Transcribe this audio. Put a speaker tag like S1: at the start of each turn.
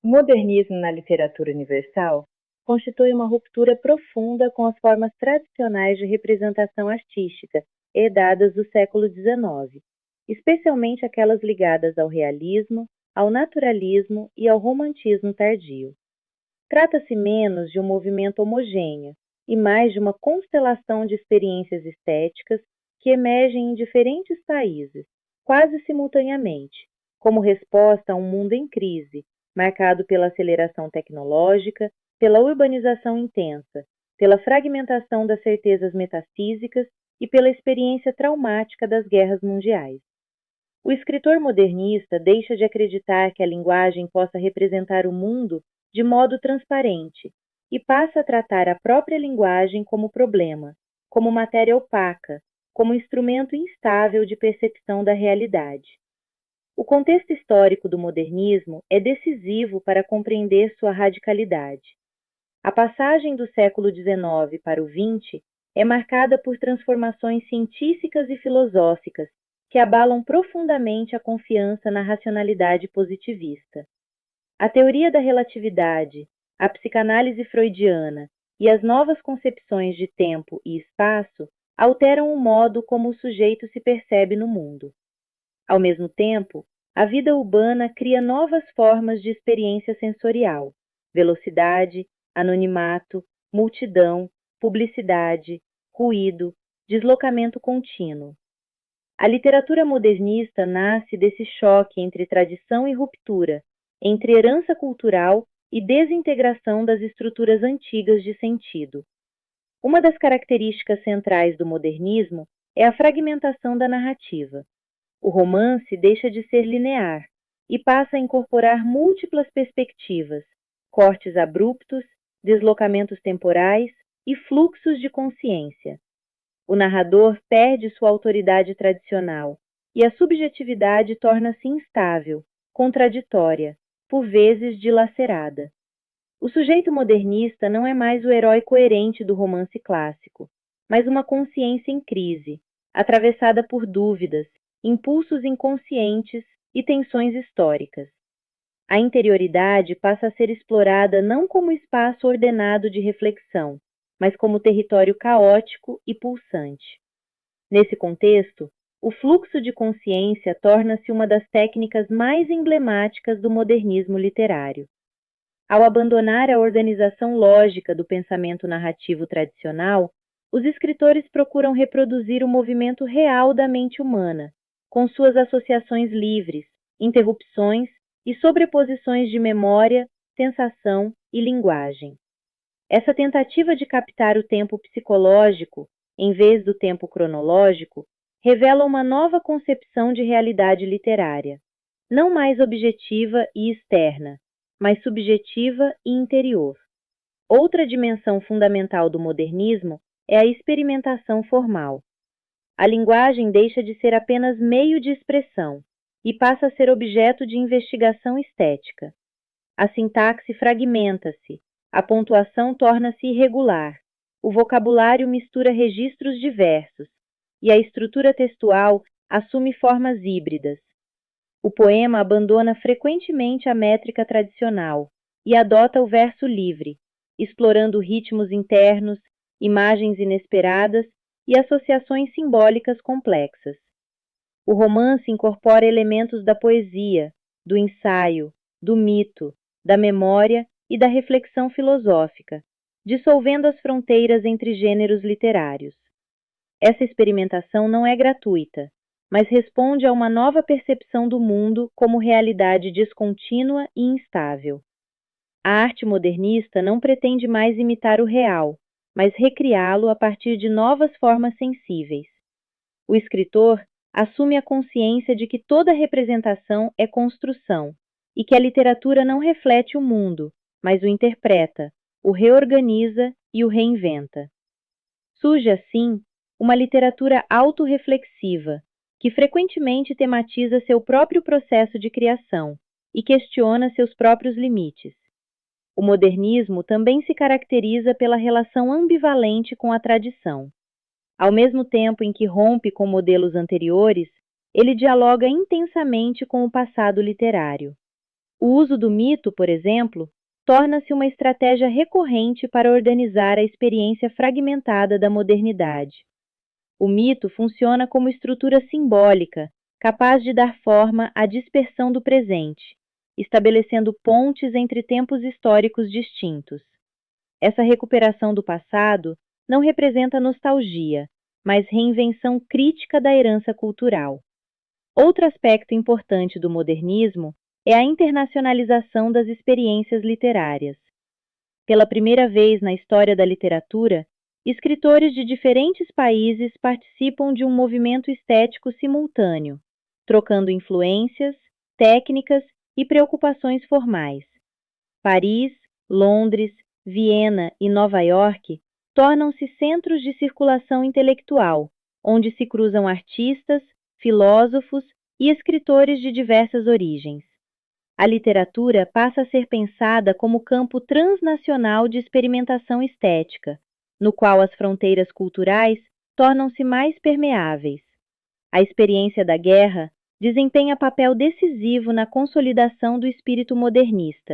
S1: O modernismo na literatura universal constitui uma ruptura profunda com as formas tradicionais de representação artística herdadas do século XIX, especialmente aquelas ligadas ao realismo, ao naturalismo e ao romantismo tardio. Trata-se menos de um movimento homogêneo e mais de uma constelação de experiências estéticas que emergem em diferentes países, quase simultaneamente, como resposta a um mundo em crise, marcado pela aceleração tecnológica, pela urbanização intensa, pela fragmentação das certezas metafísicas e pela experiência traumática das guerras mundiais. O escritor modernista deixa de acreditar que a linguagem possa representar o mundo de modo transparente e passa a tratar a própria linguagem como problema, como matéria opaca, como instrumento instável de percepção da realidade. O contexto histórico do modernismo é decisivo para compreender sua radicalidade. A passagem do século XIX para o XX é marcada por transformações científicas e filosóficas que abalam profundamente a confiança na racionalidade positivista. A teoria da relatividade, a psicanálise freudiana e as novas concepções de tempo e espaço alteram o modo como o sujeito se percebe no mundo. Ao mesmo tempo, a vida urbana cria novas formas de experiência sensorial: velocidade, anonimato, multidão, publicidade, ruído, deslocamento contínuo. A literatura modernista nasce desse choque entre tradição e ruptura, entre herança cultural e desintegração das estruturas antigas de sentido. Uma das características centrais do modernismo é a fragmentação da narrativa. O romance deixa de ser linear e passa a incorporar múltiplas perspectivas, cortes abruptos, deslocamentos temporais e fluxos de consciência. O narrador perde sua autoridade tradicional e a subjetividade torna-se instável, contraditória, por vezes dilacerada. O sujeito modernista não é mais o herói coerente do romance clássico, mas uma consciência em crise, atravessada por dúvidas, impulsos inconscientes e tensões históricas. A interioridade passa a ser explorada não como espaço ordenado de reflexão, mas como território caótico e pulsante. Nesse contexto, o fluxo de consciência torna-se uma das técnicas mais emblemáticas do modernismo literário. Ao abandonar a organização lógica do pensamento narrativo tradicional, os escritores procuram reproduzir o movimento real da mente humana, com suas associações livres, interrupções e sobreposições de memória, sensação e linguagem. Essa tentativa de captar o tempo psicológico, em vez do tempo cronológico, revela uma nova concepção de realidade literária, não mais objetiva e externa, mas subjetiva e interior. Outra dimensão fundamental do modernismo é a experimentação formal. A linguagem deixa de ser apenas meio de expressão e passa a ser objeto de investigação estética. A sintaxe fragmenta-se, a pontuação torna-se irregular, o vocabulário mistura registros diversos e a estrutura textual assume formas híbridas. O poema abandona frequentemente a métrica tradicional e adota o verso livre, explorando ritmos internos, imagens inesperadas e associações simbólicas complexas. O romance incorpora elementos da poesia, do ensaio, do mito, da memória e da reflexão filosófica, dissolvendo as fronteiras entre gêneros literários. Essa experimentação não é gratuita, mas responde a uma nova percepção do mundo como realidade descontínua e instável. A arte modernista não pretende mais imitar o real, mas recriá-lo a partir de novas formas sensíveis. O escritor assume a consciência de que toda representação é construção e que a literatura não reflete o mundo, mas o interpreta, o reorganiza e o reinventa. Surge, assim, uma literatura autorreflexiva, que frequentemente tematiza seu próprio processo de criação e questiona seus próprios limites. O modernismo também se caracteriza pela relação ambivalente com a tradição. Ao mesmo tempo em que rompe com modelos anteriores, ele dialoga intensamente com o passado literário. O uso do mito, por exemplo, torna-se uma estratégia recorrente para organizar a experiência fragmentada da modernidade. O mito funciona como estrutura simbólica, capaz de dar forma à dispersão do presente, estabelecendo pontes entre tempos históricos distintos. Essa recuperação do passado não representa nostalgia, mas reinvenção crítica da herança cultural. Outro aspecto importante do modernismo é a internacionalização das experiências literárias. Pela primeira vez na história da literatura, escritores de diferentes países participam de um movimento estético simultâneo, trocando influências, técnicas e preocupações formais. Paris, Londres, Viena e Nova York tornam-se centros de circulação intelectual, onde se cruzam artistas, filósofos e escritores de diversas origens. A literatura passa a ser pensada como campo transnacional de experimentação estética, no qual as fronteiras culturais tornam-se mais permeáveis. A experiência da guerra desempenha papel decisivo na consolidação do espírito modernista,